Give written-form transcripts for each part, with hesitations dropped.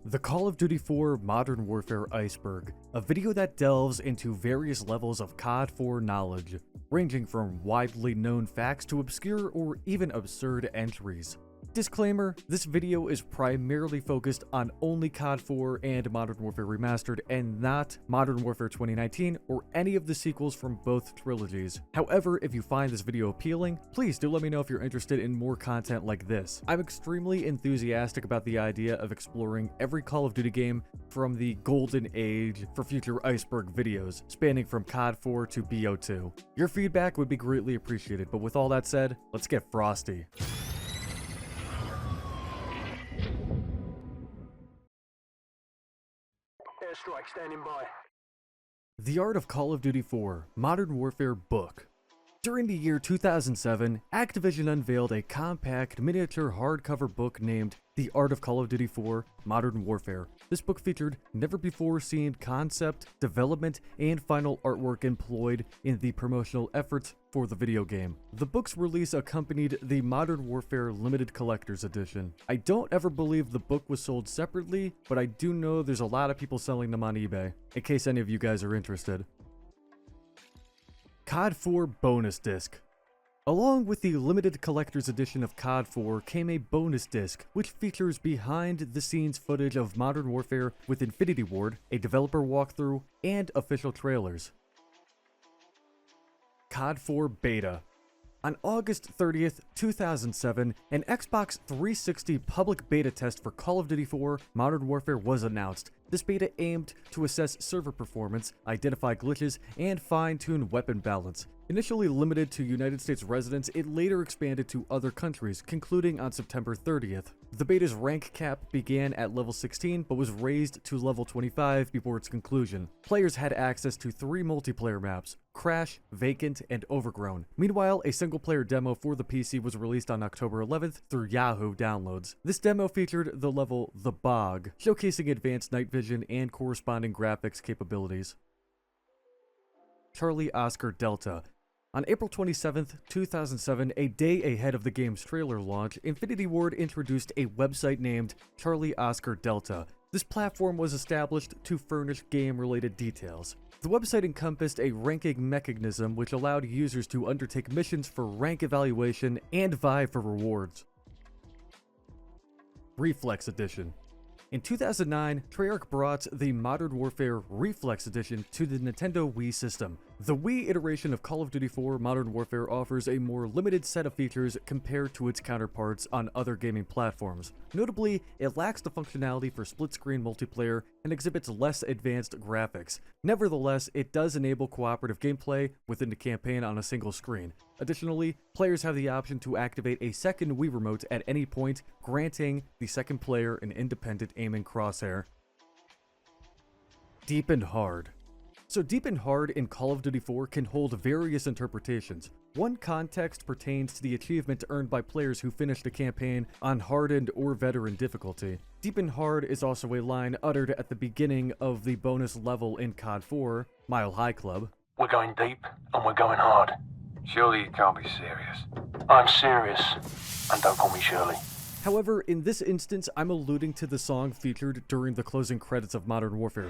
The Call of Duty 4 Modern Warfare Iceberg, a video that delves into various levels of COD 4 knowledge, ranging from widely known facts to obscure or even absurd entries. Disclaimer, this video is primarily focused on only COD 4 and Modern Warfare Remastered and not Modern Warfare 2019 or any of the sequels from both trilogies. However, if you find this video appealing, please do let me know if you're interested in more content like this. I'm extremely enthusiastic about the idea of exploring every Call of Duty game from the golden age for future Iceberg videos, spanning from COD 4 to BO2. Your feedback would be greatly appreciated, but with all that said, let's get frosty. Airstrike standing by. The Art of Call of Duty 4 Modern Warfare Book. During the year 2007, Activision unveiled a compact, miniature hardcover book named The Art of Call of Duty 4 Modern Warfare. This book featured never-before-seen concept, development, and final artwork employed in the promotional efforts for the video game. The book's release accompanied the Modern Warfare Limited Collector's Edition. I don't ever believe the book was sold separately, but I do know there's a lot of people selling them on eBay, in case any of you guys are interested. COD 4 Bonus Disc. Along with the limited collector's edition of COD 4 came a bonus disc, which features behind-the-scenes footage of Modern Warfare with Infinity Ward, a developer walkthrough, and official trailers. COD 4 Beta. On August 30th, 2007, an Xbox 360 public beta test for Call of Duty 4 Modern Warfare was announced. This beta aimed to assess server performance, identify glitches, and fine-tune weapon balance. Initially limited to United States residents, it later expanded to other countries, concluding on September 30th. The beta's rank cap began at level 16, but was raised to level 25 before its conclusion. Players had access to 3 multiplayer maps: Crash, Vacant, and Overgrown. Meanwhile, a single-player demo for the PC was released on October 11th through Yahoo Downloads. This demo featured the level The Bog, showcasing advanced night vision and corresponding graphics capabilities. Charlie Oscar Delta. On April 27th, 2007, a day ahead of the game's trailer launch, Infinity Ward introduced a website named Charlie Oscar Delta. This platform was established to furnish game-related details. The website encompassed a ranking mechanism which allowed users to undertake missions for rank evaluation and vie for rewards. Reflex Edition. In 2009, Treyarch brought the Modern Warfare Reflex Edition to the Nintendo Wii system. The Wii iteration of Call of Duty 4 Modern Warfare offers a more limited set of features compared to its counterparts on other gaming platforms. Notably, it lacks the functionality for split-screen multiplayer and exhibits less advanced graphics. Nevertheless, it does enable cooperative gameplay within the campaign on a single screen. Additionally, players have the option to activate a second Wii remote at any point, granting the second player an independent aiming crosshair. Deep and Hard. So Deep and Hard in Call of Duty 4 can hold various interpretations. One context pertains to the achievement earned by players who finished the campaign on Hardened or Veteran difficulty. Deep and Hard is also a line uttered at the beginning of the bonus level in COD 4, Mile High Club. We're going deep and we're going hard. Surely you can't be serious. I'm serious. And don't call me Shirley. However, in this instance, I'm alluding to the song featured during the closing credits of Modern Warfare.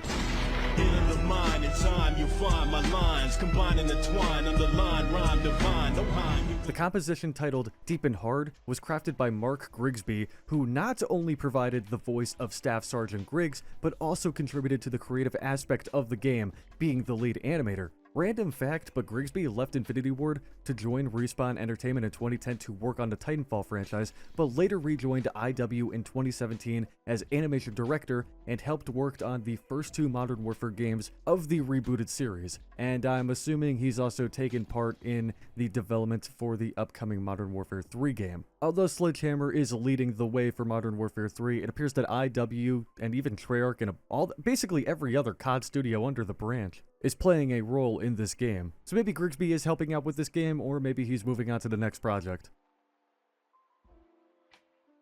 In the mind and time you find my lines, combining the twine, underline, rhyme, divine, no rhyme. The composition titled Deep and Hard was crafted by Mark Grigsby, who not only provided the voice of Staff Sergeant Griggs, but also contributed to the creative aspect of the game, being the lead animator. Random fact, but Grigsby left Infinity Ward to join Respawn Entertainment in 2010 to work on the Titanfall franchise, but later rejoined IW in 2017 as animation director and helped work on the first 2 Modern Warfare games of the rebooted series. And I'm assuming he's also taken part in the development for the upcoming Modern Warfare 3 game. Although Sledgehammer is leading the way for Modern Warfare 3, it appears that IW and even Treyarch and basically every other COD studio under the branch is playing a role in this game. So maybe Grigsby is helping out with this game, or maybe he's moving on to the next project.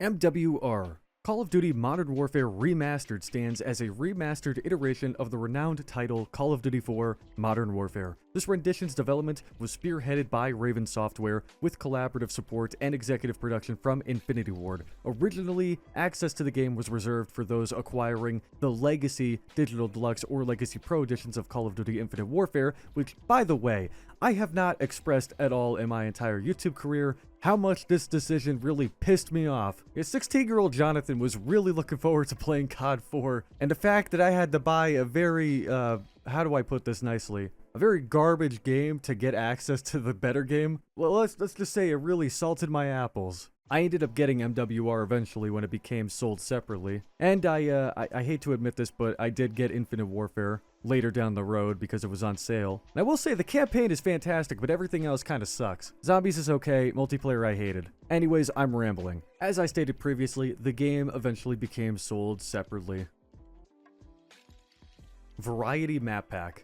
MWR. Call of Duty Modern Warfare Remastered stands as a remastered iteration of the renowned title Call of Duty 4 Modern Warfare. This rendition's development was spearheaded by Raven Software with collaborative support and executive production from Infinity Ward. Originally, access to the game was reserved for those acquiring the Legacy Digital Deluxe or Legacy Pro editions of Call of Duty Infinite Warfare, which, by the way, I have not expressed at all in my entire YouTube career how much this decision really pissed me off. 16-year-old Jonathan was really looking forward to playing COD 4, and the fact that I had to buy a very, how do I put this nicely? A very garbage game to get access to the better game? Well, let's just say it really salted my apples. I ended up getting MWR eventually when it became sold separately. And I hate to admit this, but I did get Infinite Warfare later down the road because it was on sale. And I will say the campaign is fantastic, but everything else kind of sucks. Zombies is okay, multiplayer I hated. Anyways, I'm rambling. As I stated previously, the game eventually became sold separately. Variety Map Pack.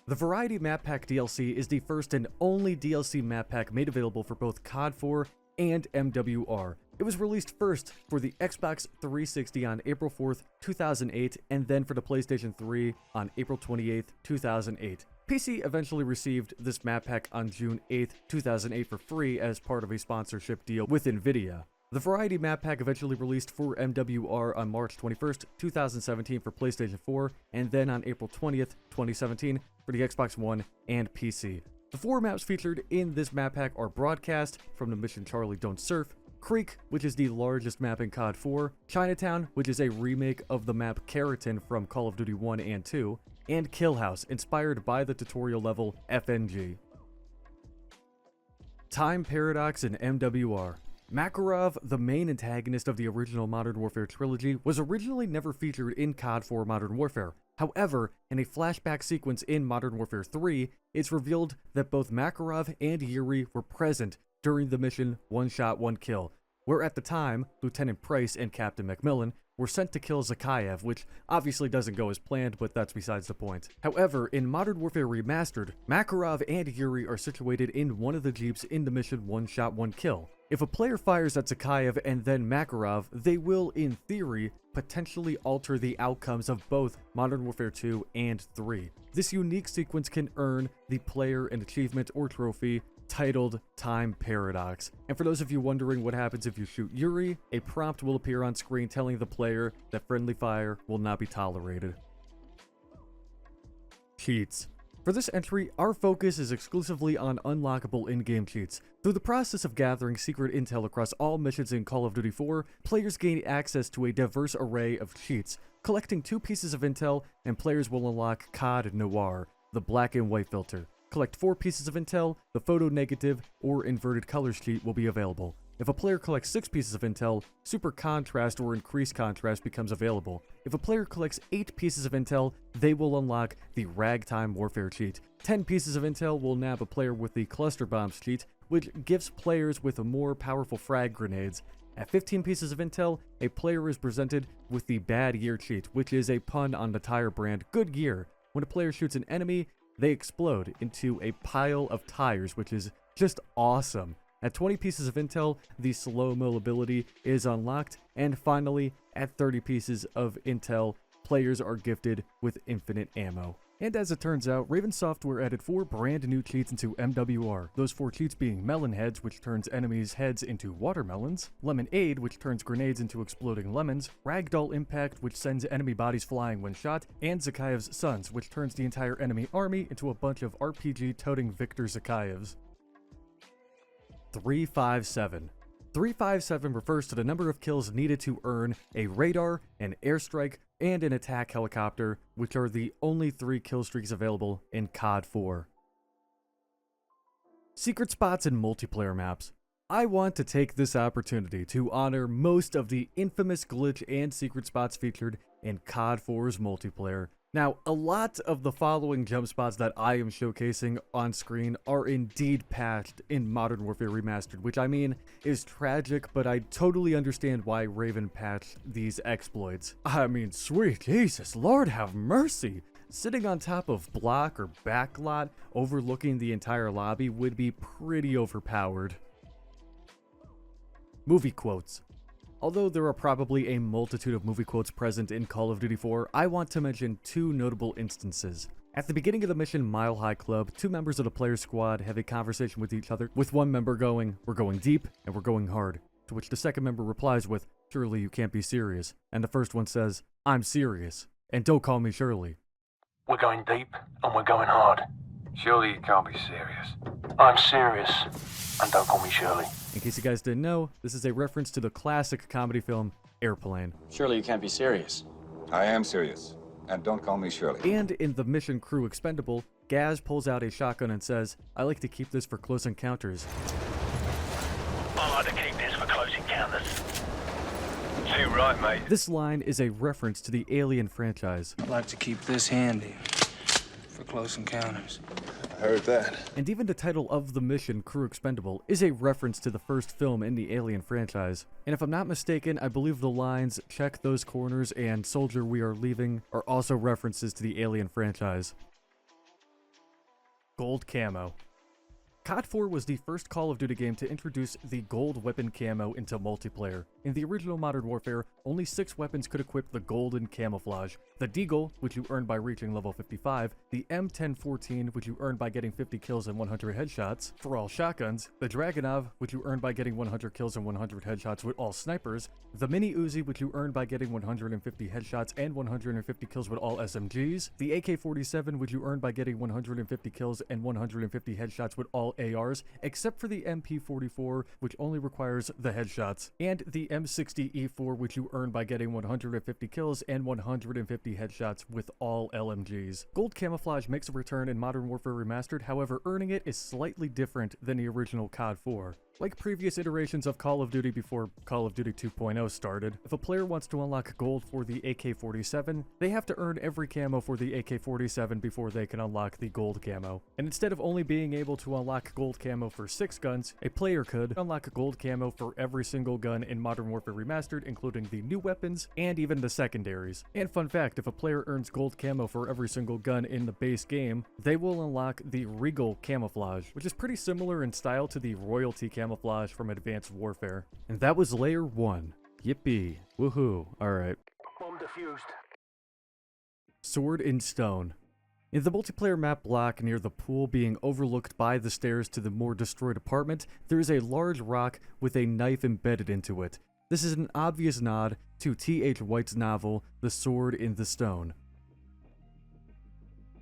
The Variety Map Pack DLC is the first and only DLC map pack made available for both COD 4 and MWR. It was released first for the Xbox 360 on April 4th, 2008, and then for the PlayStation 3 on April 28th, 2008. PC eventually received this map pack on June 8th, 2008 for free as part of a sponsorship deal with Nvidia. The Variety Map Pack eventually released for MWR on March 21st, 2017 for PlayStation 4, and then on April 20th, 2017 for the Xbox One and PC. The 4 maps featured in this map pack are Broadcast from the mission Charlie Don't Surf, Creek, which is the largest map in COD 4, Chinatown, which is a remake of the map Keratin from Call of Duty 1 and 2, and Kill House, inspired by the tutorial level FNG. Time Paradox in MWR. Makarov, the main antagonist of the original Modern Warfare trilogy, was originally never featured in COD 4 Modern Warfare. However, in a flashback sequence in Modern Warfare 3, it's revealed that both Makarov and Yuri were present during the mission One Shot, One Kill, where at the time, Lieutenant Price and Captain McMillan were sent to kill Zakayev, which obviously doesn't go as planned, but that's besides the point. However, in Modern Warfare Remastered, Makarov and Yuri are situated in one of the jeeps in the mission One Shot, One Kill. If a player fires at Zakayev and then Makarov, they will, in theory, potentially alter the outcomes of both Modern Warfare 2 and 3. This unique sequence can earn the player an achievement or trophy titled Time Paradox. And for those of you wondering what happens if you shoot Yuri, a prompt will appear on screen telling the player that friendly fire will not be tolerated. Cheats. For this entry, our focus is exclusively on unlockable in-game cheats. Through the process of gathering secret intel across all missions in Call of Duty 4, players gain access to a diverse array of cheats. Collecting 2 pieces of intel, and players will unlock COD Noir, the black and white filter. Collect 4 pieces of intel, the photo negative or inverted colors cheat will be available. If a player collects 6 pieces of intel, super contrast or increased contrast becomes available. If a player collects 8 pieces of intel, they will unlock the ragtime warfare cheat. 10 pieces of intel will nab a player with the cluster bombs cheat, which gives players with more powerful frag grenades. At 15 pieces of intel, a player is presented with the bad gear cheat, which is a pun on the tire brand Goodyear. When a player shoots an enemy, they explode into a pile of tires, which is just awesome. At 20 pieces of intel, the slow-mo ability is unlocked, and finally, at 30 pieces of intel, players are gifted with infinite ammo. And as it turns out, Raven Software added 4 brand new cheats into MWR, those 4 cheats being Melon Heads, which turns enemies' heads into watermelons, Lemonade, which turns grenades into exploding lemons, Ragdoll Impact, which sends enemy bodies flying when shot, and Zakayev's Sons, which turns the entire enemy army into a bunch of RPG-toting Victor Zakayevs. 357. 357 refers to the number of kills needed to earn a radar, an airstrike, and an attack helicopter, which are the only 3 kill streaks available in COD 4. Secret spots in multiplayer maps. I want to take this opportunity to honor most of the infamous glitch and secret spots featured in COD 4's multiplayer. Now, a lot of the following jump spots that I am showcasing on screen are indeed patched in Modern Warfare Remastered, which I mean is tragic, but I totally understand why Raven patched these exploits. I mean, sweet Jesus, Lord have mercy! Sitting on top of block or backlot overlooking the entire lobby would be pretty overpowered. Movie quotes. Although there are probably a multitude of movie quotes present in Call of Duty 4, I want to mention two notable instances. At the beginning of the mission Mile High Club, two members of the player squad have a conversation with each other, with one member going, "We're going deep and we're going hard," to which the second member replies with, "Surely you can't be serious," and the first one says, "I'm serious, and don't call me Shirley." We're going deep and we're going hard. Surely you can't be serious. I'm serious, and don't call me Shirley. In case you guys didn't know, this is a reference to the classic comedy film Airplane. Surely you can't be serious. I am serious. And don't call me Shirley. And in the mission Crew Expendable, Gaz pulls out a shotgun and says, "I like to keep this for close encounters." I like to keep this for close encounters. Too right, mate. This line is a reference to the Alien franchise. I like to keep this handy for close encounters. I heard that. And even the title of the mission, Crew Expendable, is a reference to the first film in the Alien franchise. And if I'm not mistaken, I believe the lines, "Check those corners" and "Soldier, we are leaving" are also references to the Alien franchise. Gold Camo. COD 4 was the first Call of Duty game to introduce the gold weapon camo into multiplayer. In the original Modern Warfare, only 6 weapons could equip the golden camouflage. The Deagle, which you earned by reaching level 55, the M1014, which you earned by getting 50 kills and 100 headshots for all shotguns, the Dragunov, which you earned by getting 100 kills and 100 headshots with all snipers, the Mini Uzi, which you earned by getting 150 headshots and 150 kills with all SMGs, the AK-47, which you earned by getting 150 kills and 150 headshots with all ARs, except for the MP44, which only requires the headshots, and the M60E4, which you earn by getting 150 kills and 150 headshots with all LMGs. Gold camouflage makes a return in Modern Warfare Remastered, however, earning it is slightly different than the original COD 4. Like previous iterations of Call of Duty before Call of Duty 2.0 started, if a player wants to unlock gold for the AK-47, they have to earn every camo for the AK-47 before they can unlock the gold camo. And instead of only being able to unlock gold camo for 6 guns, a player could unlock gold camo for every single gun in Modern Warfare Remastered, including the new weapons and even the secondaries. And fun fact, if a player earns gold camo for every single gun in the base game, they will unlock the Regal camouflage, which is pretty similar in style to the Royalty camouflage from Advanced Warfare. And that was Layer 1. Yippee. Woohoo. Alright. Bomb defused. Sword in Stone. In the multiplayer map block near the pool being overlooked by the stairs to the more destroyed apartment, there is a large rock with a knife embedded into it. This is an obvious nod to T.H. White's novel, The Sword in the Stone.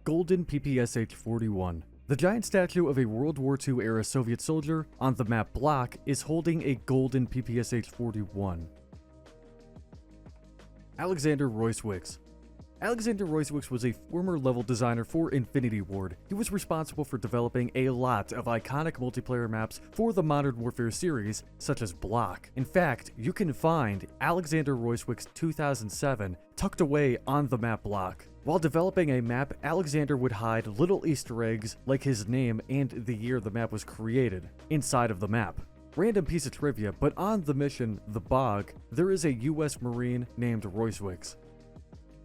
Golden PPSH-41. The giant statue of a World War II era Soviet soldier on the map block is holding a golden PPSH-41. Alexander Royce-Wicks. Alexander Royce-Wicks was a former level designer for Infinity Ward. He was responsible for developing a lot of iconic multiplayer maps for the Modern Warfare series, such as Block. In fact, you can find Alexander Royce-Wicks 2007 tucked away on the map block. While developing a map, Alexander would hide little Easter eggs like his name and the year the map was created inside of the map. Random piece of trivia, but on the mission, The Bog, there is a US Marine named Royce-Wicks.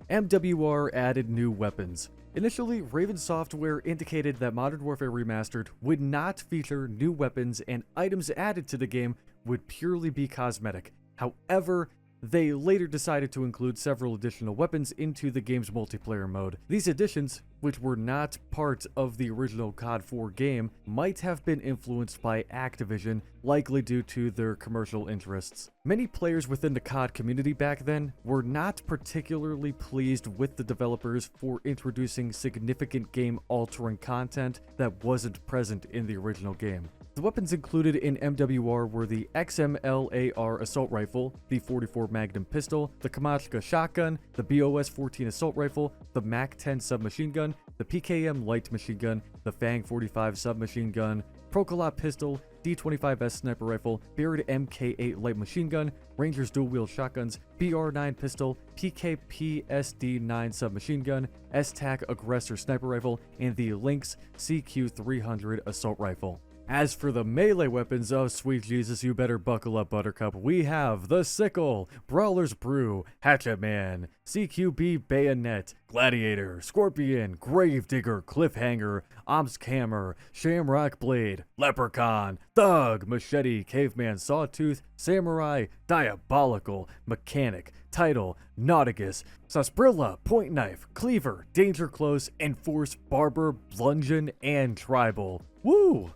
MWR added new weapons. Initially, Raven Software indicated that Modern Warfare Remastered would not feature new weapons and items added to the game would purely be cosmetic. However, they later decided to include several additional weapons into the game's multiplayer mode. These additions, which were not part of the original COD 4 game, might have been influenced by Activision, likely due to their commercial interests. Many players within the COD community back then were not particularly pleased with the developers for introducing significant game-altering content that wasn't present in the original game. The weapons included in MWR were the XMLAR assault rifle, the 44 Magnum pistol, the Kamachka shotgun, the BOS-14 assault rifle, the MAC-10 submachine gun, the PKM light machine gun, the Fang-45 submachine gun, Procolot pistol, D-25S sniper rifle, Beard MK8 light machine gun, Rangers dual-wield shotguns, BR-9 pistol, PKP SD-9 submachine gun, S-TAC aggressor sniper rifle, and the Lynx CQ-300 assault rifle. As for the melee weapons, oh sweet Jesus, you better buckle up, Buttercup. We have the Sickle, Brawler's Brew, Hatchet Man, CQB Bayonet, Gladiator, Scorpion, Gravedigger, Cliffhanger, Hammer, Shamrock Blade, Leprechaun, Thug, Machete, Caveman, Sawtooth, Samurai, Diabolical, Mechanic, Title, Nauticus, Sarsaparilla, Point Knife, Cleaver, Danger Close, Enforce, Barber, Bludgeon, and Tribal. Woo!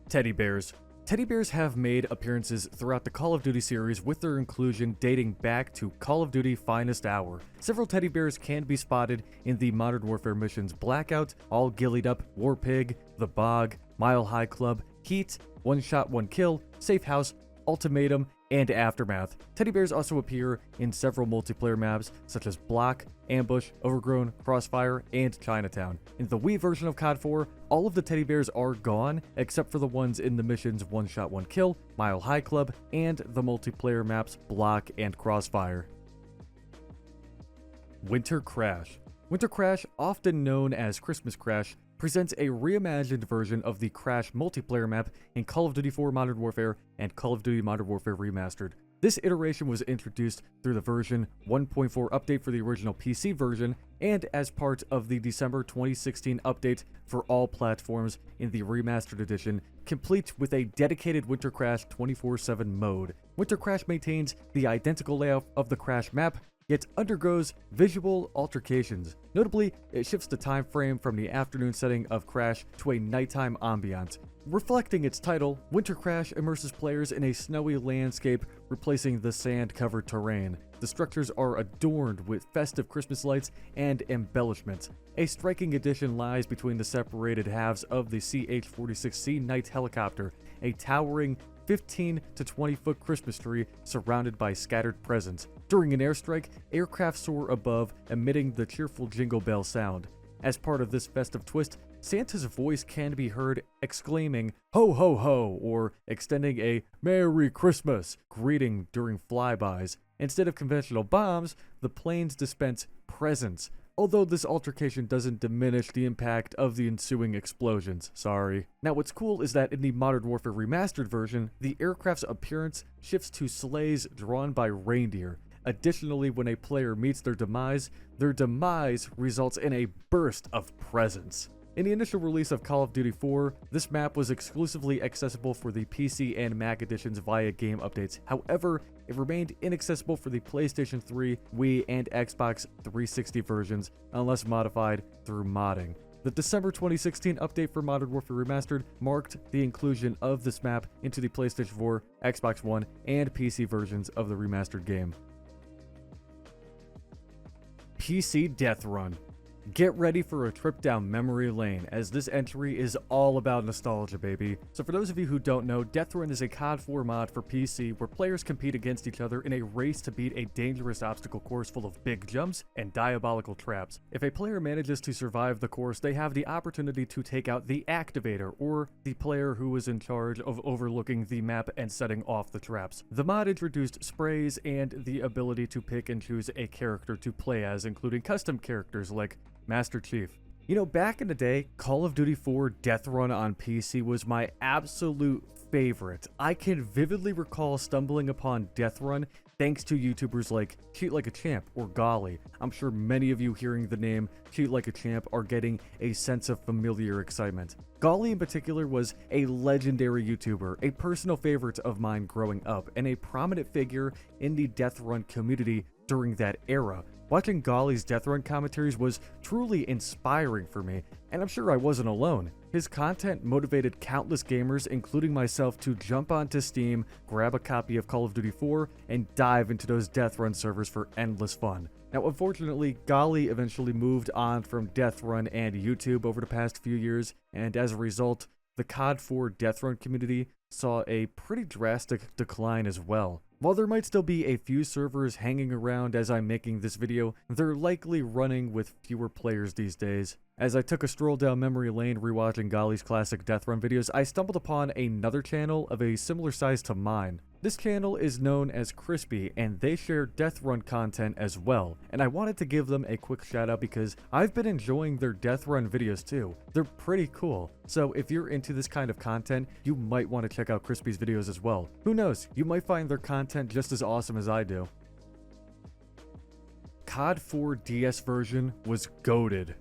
Teddy bears. Teddy bears have made appearances throughout the Call of Duty series, with their inclusion dating back to Call of Duty Finest Hour. Several teddy bears can be spotted in the Modern Warfare missions Blackout, All Gillied Up, War Pig, The Bog, Mile High Club, Heat, One Shot One Kill, Safe House, Ultimatum, and Aftermath. Teddy bears also appear in several multiplayer maps such as Block, Ambush, Overgrown, Crossfire, and Chinatown. In the Wii version of COD 4, all of the teddy bears are gone except for the ones in the missions One Shot One Kill, Mile High Club, and the multiplayer maps Block and Crossfire. Winter Crash. Winter Crash, often known as Christmas Crash, presents a reimagined version of the Crash multiplayer map in Call of Duty 4 Modern Warfare and Call of Duty Modern Warfare Remastered. This iteration was introduced through the version 1.4 update for the original PC version and as part of the December 2016 update for all platforms in the Remastered Edition, complete with a dedicated Winter Crash 24/7 mode. Winter Crash maintains the identical layout of the Crash map, yet undergoes visual altercations. Notably, it shifts the time frame from the afternoon setting of Crash to a nighttime ambiance. Reflecting its title, Winter Crash immerses players in a snowy landscape, replacing the sand-covered terrain. The structures are adorned with festive Christmas lights and embellishments. A striking addition lies between the separated halves of the CH-46C Night helicopter, a towering 15 to 20 foot Christmas tree surrounded by scattered presents. During an airstrike, aircraft soar above, emitting the cheerful jingle bell sound. As part of this festive twist, Santa's voice can be heard exclaiming, "Ho ho ho," or extending a "Merry Christmas" greeting during flybys. Instead of conventional bombs, the planes dispense presents. Although this altercation doesn't diminish the impact of the ensuing explosions, sorry. Now what's cool is that in the Modern Warfare Remastered version, the aircraft's appearance shifts to sleighs drawn by reindeer. Additionally, when a player meets their demise results in a burst of presents. In the initial release of Call of Duty 4, this map was exclusively accessible for the PC and Mac editions via game updates. However, it remained inaccessible for the PlayStation 3, Wii, and Xbox 360 versions unless modified through modding. The December 2016 update for Modern Warfare Remastered marked the inclusion of this map into the PlayStation 4, Xbox One, and PC versions of the remastered game. PC Death Run. Get ready for a trip down memory lane, as this entry is all about nostalgia, baby. So for those of you who don't know, Death Run is a COD 4 mod for PC where players compete against each other in a race to beat a dangerous obstacle course full of big jumps and diabolical traps. If a player manages to survive the course, they have the opportunity to take out the activator, or the player who is in charge of overlooking the map and setting off the traps. The mod introduced sprays and the ability to pick and choose a character to play as, including custom characters like Master Chief. You know, back in the day, Call of Duty 4 Death Run on PC was my absolute favorite. I can vividly recall stumbling upon Death Run thanks to YouTubers like Cheat Like a Champ or Golly. I'm sure many of you hearing the name Cheat Like a Champ are getting a sense of familiar excitement. Golly in particular was a legendary YouTuber, a personal favorite of mine growing up, and a prominent figure in the Death Run community during that era. Watching Golly's Death Run commentaries was truly inspiring for me, and I'm sure I wasn't alone. His content motivated countless gamers, including myself, to jump onto Steam, grab a copy of Call of Duty 4, and dive into those Death Run servers for endless fun. Now, unfortunately, Golly eventually moved on from Death Run and YouTube over the past few years, and as a result, the COD 4 Death Run community saw a pretty drastic decline as well. While there might still be a few servers hanging around as I'm making this video, they're likely running with fewer players these days. As I took a stroll down memory lane rewatching Golly's classic Death Run videos, I stumbled upon another channel of a similar size to mine. This channel is known as Crispy, and they share Death Run content as well, and I wanted to give them a quick shout out because I've been enjoying their Death Run videos too. They're pretty cool, so if you're into this kind of content, you might want to check out Crispy's videos as well. Who knows, you might find their content just as awesome as I do. COD 4 DS version was goated.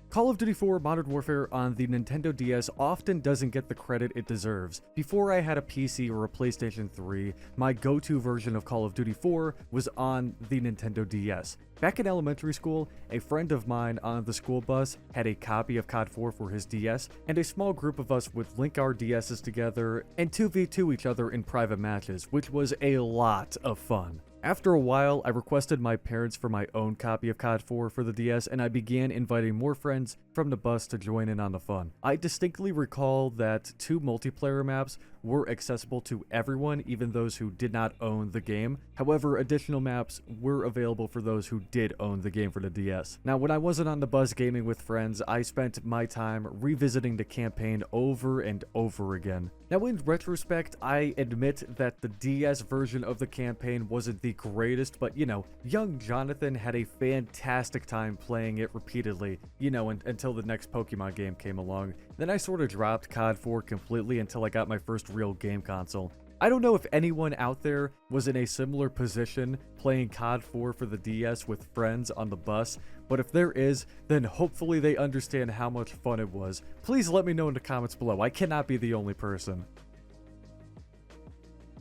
Call of Duty 4 Modern Warfare on the Nintendo DS often doesn't get the credit it deserves. Before I had a PC or a PlayStation 3, my go-to version of Call of Duty 4 was on the Nintendo DS. Back in elementary school, a friend of mine on the school bus had a copy of COD 4 for his DS, and a small group of us would link our DSs together and 2v2 each other in private matches, which was a lot of fun. After a while, I requested my parents for my own copy of COD 4 for the DS, and I began inviting more friends from the bus to join in on the fun. I distinctly recall that 2 multiplayer maps were accessible to everyone, even those who did not own the game. However, additional maps were available for those who did own the game for the DS. Now, when I wasn't on the bus gaming with friends, I spent my time revisiting the campaign over and over again. Now, in retrospect, I admit that the DS version of the campaign wasn't the greatest, but you know, young Jonathan had a fantastic time playing it repeatedly, you know, until the next Pokemon game came along. Then I sort of dropped COD 4 completely until I got my first real game console. I don't know if anyone out there was in a similar position playing COD 4 for the DS with friends on the bus, but if there is, then hopefully they understand how much fun it was. Please let me know in the comments below. I cannot be the only person.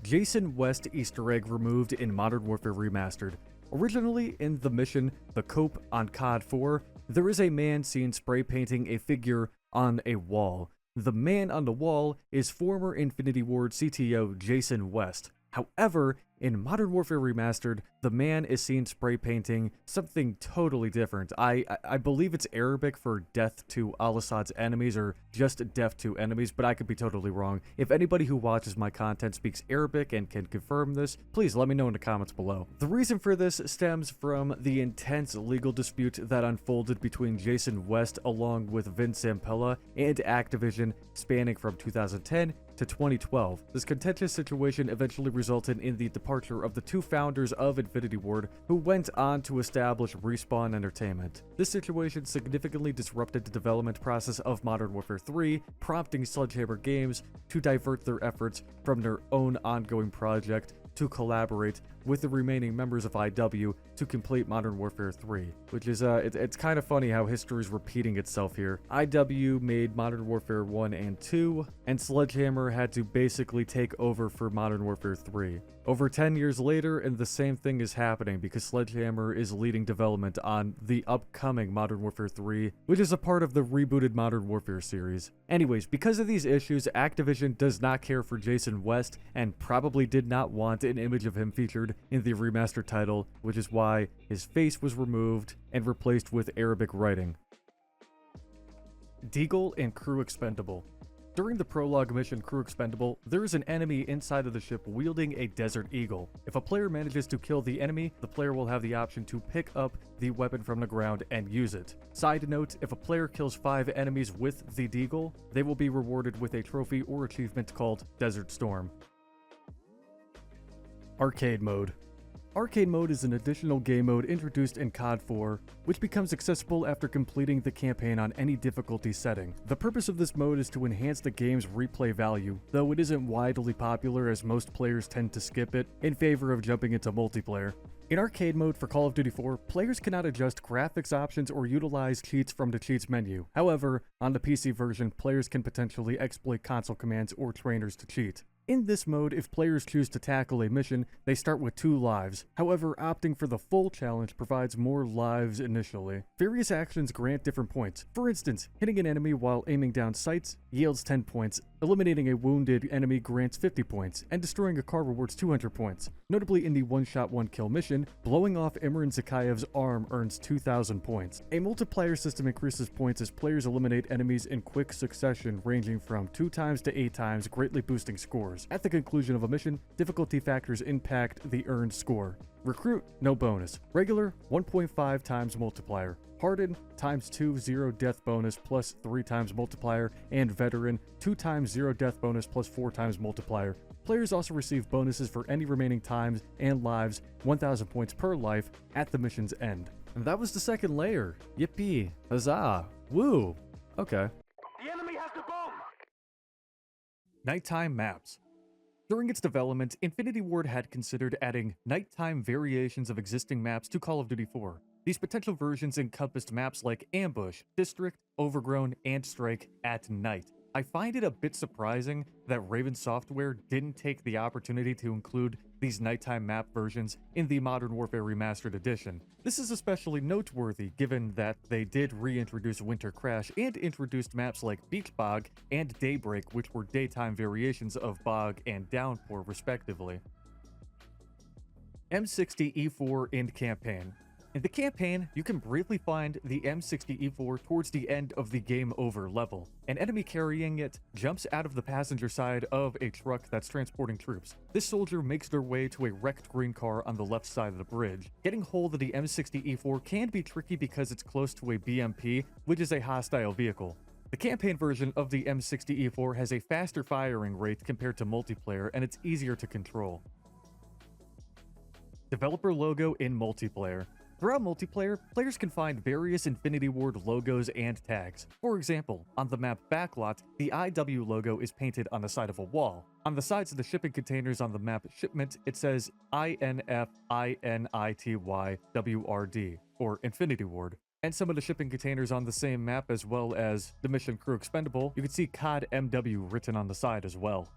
Jason West Easter egg removed in Modern Warfare Remastered. Originally in the mission, The Cope on COD 4, there is a man seen spray painting a figure on a wall. The man on the wall is former Infinity Ward CTO Jason West. However, in Modern Warfare Remastered, the man is seen spray painting something totally different. I believe it's Arabic for death to Al-Assad's enemies, or just death to enemies, but I could be totally wrong. If anybody who watches my content speaks Arabic and can confirm this, please let me know in the comments below. The reason for this stems from the intense legal dispute that unfolded between Jason West along with Vince Zampella and Activision, spanning from 2010 to 2012. This contentious situation eventually resulted in the departure of the 2 founders of Infinity Ward, who went on to establish Respawn Entertainment. This situation significantly disrupted the development process of Modern Warfare 3, prompting Sledgehammer Games to divert their efforts from their own ongoing project to collaborate with the remaining members of IW to complete Modern Warfare 3, which is, it's kind of funny how history is repeating itself here. IW made Modern Warfare 1 and 2, and Sledgehammer had to basically take over for Modern Warfare 3. Over 10 years later, and the same thing is happening because Sledgehammer is leading development on the upcoming Modern Warfare 3, which is a part of the rebooted Modern Warfare series. Anyways, because of these issues, Activision does not care for Jason West and probably did not want an image of him featured in the remastered title, which is why his face was removed and replaced with Arabic writing. Deagle and Crew Expendable. During the prologue mission Crew Expendable, there is an enemy inside of the ship wielding a Desert Eagle. If a player manages to kill the enemy, the player will have the option to pick up the weapon from the ground and use it. Side note, if a player kills 5 enemies with the Deagle, they will be rewarded with a trophy or achievement called Desert Storm. Arcade Mode. Arcade Mode is an additional game mode introduced in COD 4, which becomes accessible after completing the campaign on any difficulty setting. The purpose of this mode is to enhance the game's replay value, though it isn't widely popular as most players tend to skip it in favor of jumping into multiplayer. In Arcade Mode for Call of Duty 4, players cannot adjust graphics options or utilize cheats from the cheats menu. However, on the PC version, players can potentially exploit console commands or trainers to cheat. In this mode, if players choose to tackle a mission, they start with 2 lives. However, opting for the full challenge provides more lives initially. Various actions grant different points. For instance, hitting an enemy while aiming down sights yields 10 points, eliminating a wounded enemy grants 50 points, and destroying a car rewards 200 points. Notably, in the one-shot, one-kill mission, blowing off Imran Zakayev's arm earns 2,000 points. A multiplier system increases points as players eliminate enemies in quick succession, ranging from 2 times to 8 times, greatly boosting scores. players. At the conclusion of a mission, difficulty factors impact the earned score. Recruit, no bonus. Regular, 1.5 times multiplier. Hardened, ×2 0 death bonus plus 3 times multiplier. And Veteran, 2 times 0 death bonus plus 4 times multiplier. Players also receive bonuses for any remaining times and lives, 1,000 points per life, at the mission's end. And that was the second layer. Yippee. Huzzah. Woo. Okay. The enemy has the bomb! Nighttime maps. During its development, Infinity Ward had considered adding nighttime variations of existing maps to Call of Duty 4. These potential versions encompassed maps like Ambush, District, Overgrown, and Strike at night. I find it a bit surprising that Raven Software didn't take the opportunity to include these nighttime map versions in the Modern Warfare Remastered Edition. This is especially noteworthy given that they did reintroduce Winter Crash and introduced maps like Beach Bog and Daybreak, which were daytime variations of Bog and Downpour respectively. M60E4 in Campaign. In the campaign, you can briefly find the M60E4 towards the end of the Game Over level. An enemy carrying it jumps out of the passenger side of a truck that's transporting troops. This soldier makes their way to a wrecked green car on the left side of the bridge. Getting hold of the M60E4 can be tricky because it's close to a BMP, which is a hostile vehicle. The campaign version of the M60E4 has a faster firing rate compared to multiplayer, and it's easier to control. Developer logo in multiplayer. Throughout multiplayer, players can find various Infinity Ward logos and tags. For example, on the map Backlot, the IW logo is painted on the side of a wall. On the sides of the shipping containers on the map Shipment, it says INFINITYWRD, or Infinity Ward. And some of the shipping containers on the same map, as well as the Mission Crew Expendable, you can see COD MW written on the side as well.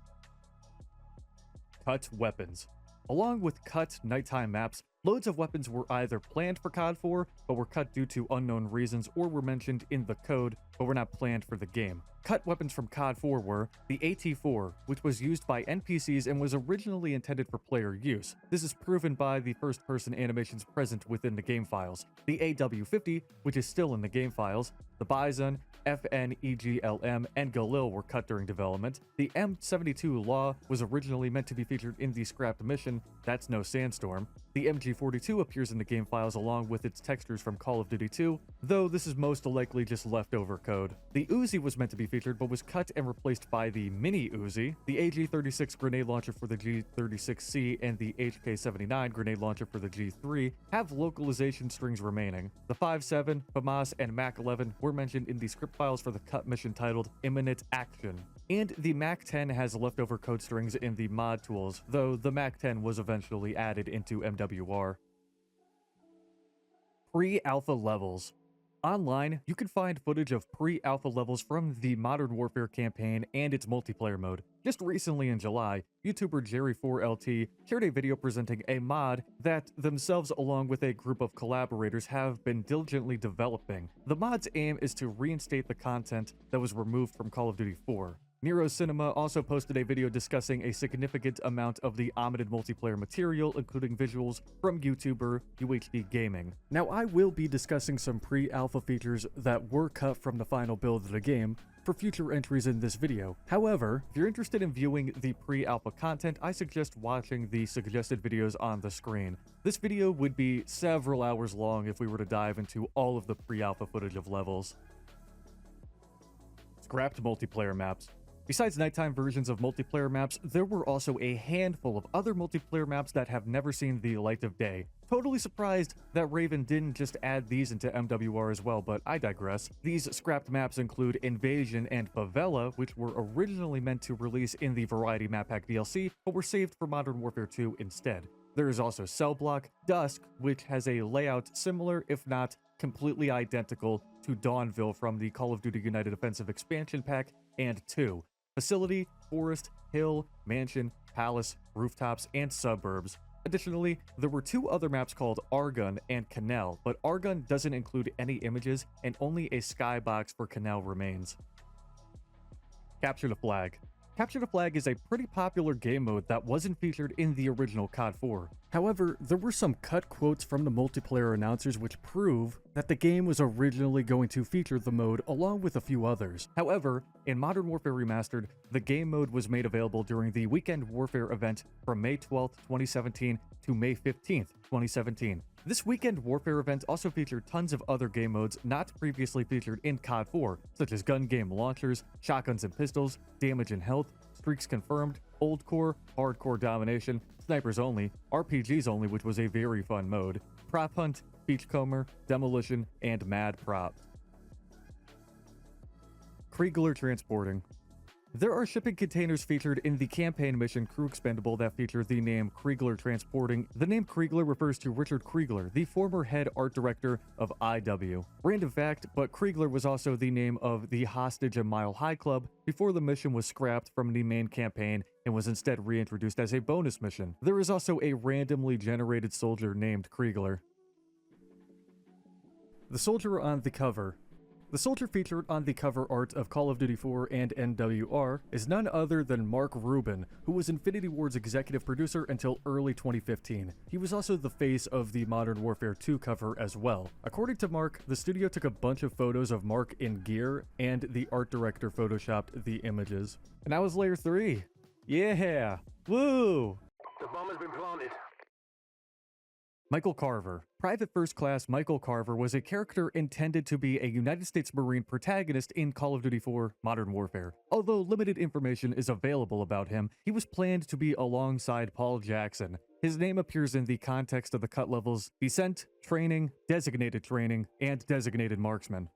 Cut weapons. Along with cut nighttime maps, loads of weapons were either planned for COD 4, but were cut due to unknown reasons, or were mentioned in the code, but were not planned for the game. Cut weapons from COD 4 were the AT-4, which was used by NPCs and was originally intended for player use. This is proven by the first-person animations present within the game files. The AW-50, which is still in the game files, the Bison, FNEGLM, and Galil were cut during development. The M72 Law was originally meant to be featured in the scrapped mission, That's No Sandstorm. The MG42 appears in the game files along with its textures from Call of Duty 2, though this is most likely just leftover code. The Uzi was meant to be featured but was cut and replaced by the Mini Uzi. The AG-36 grenade launcher for the G36C and the HK-79 grenade launcher for the G3 have localization strings remaining. The 5.7, FAMAS, and MAC-11 were mentioned in the script files for the cut mission titled Imminent Action. And the MAC-10 has leftover code strings in the mod tools, though the MAC-10 was eventually added into MWR. Pre-alpha levels. Online, you can find footage of pre-alpha levels from the Modern Warfare campaign and its multiplayer mode. Just recently in July, YouTuber Jerry4LT shared a video presenting a mod that themselves along with a group of collaborators have been diligently developing. The mod's aim is to reinstate the content that was removed from Call of Duty 4. Nero Cinema also posted a video discussing a significant amount of the omitted multiplayer material, including visuals from YouTuber UHD Gaming. Now, I will be discussing some pre-alpha features that were cut from the final build of the game for future entries in this video. However, if you're interested in viewing the pre-alpha content, I suggest watching the suggested videos on the screen. This video would be several hours long if we were to dive into all of the pre-alpha footage of levels. Scrapped multiplayer maps. Besides nighttime versions of multiplayer maps, there were also a handful of other multiplayer maps that have never seen the light of day. Totally surprised that Raven didn't just add these into MWR as well, but I digress. These scrapped maps include Invasion and Favela, which were originally meant to release in the Variety Map Pack DLC, but were saved for Modern Warfare 2 instead. There is also Cell Block, Dusk, which has a layout similar, if not completely identical, to Dawnville from the Call of Duty United Offensive Expansion Pack, and 2. Facility, Forest, Hill, Mansion, Palace, Rooftops, and Suburbs. Additionally, there were 2 other maps called Argonne and Canal, but Argonne doesn't include any images and only a skybox for Canal remains. Capture the Flag. Capture the Flag is a pretty popular game mode that wasn't featured in the original COD 4. However, there were some cut quotes from the multiplayer announcers which prove that the game was originally going to feature the mode along with a few others. However, in Modern Warfare Remastered, the game mode was made available during the Weekend Warfare event from May 12th, 2017 to May 15th, 2017. This Weekend Warfare event also featured tons of other game modes not previously featured in COD 4, such as gun game launchers, shotguns and pistols, damage and health, streaks confirmed, old core, hardcore domination, snipers only, RPGs only, which was a very fun mode, prop hunt, beachcomber, demolition, and mad prop. Kriegler transporting. There are shipping containers featured in the campaign mission Crew Expendable that feature the name Kriegler Transporting. The name Kriegler refers to Richard Kriegler, the former head art director of IW. Random fact, but Kriegler was also the name of the Hostage and Mile High Club before the mission was scrapped from the main campaign and was instead reintroduced as a bonus mission. There is also a randomly generated soldier named Kriegler. The soldier on the cover. The soldier featured on the cover art of Call of Duty 4 and NWR is none other than Mark Rubin, who was Infinity Ward's executive producer until early 2015. He was also the face of the Modern Warfare 2 cover as well. According to Mark, the studio took a bunch of photos of Mark in gear, and the art director photoshopped the images. And that was Layer 3. Yeah! Woo! The bomb has been planted. Michael Carver. Private First Class Michael Carver was a character intended to be a United States Marine protagonist in Call of Duty 4 Modern Warfare. Although limited information is available about him, he was planned to be alongside Paul Jackson. His name appears in the context of the cut levels Descent, Training, and Designated Marksman.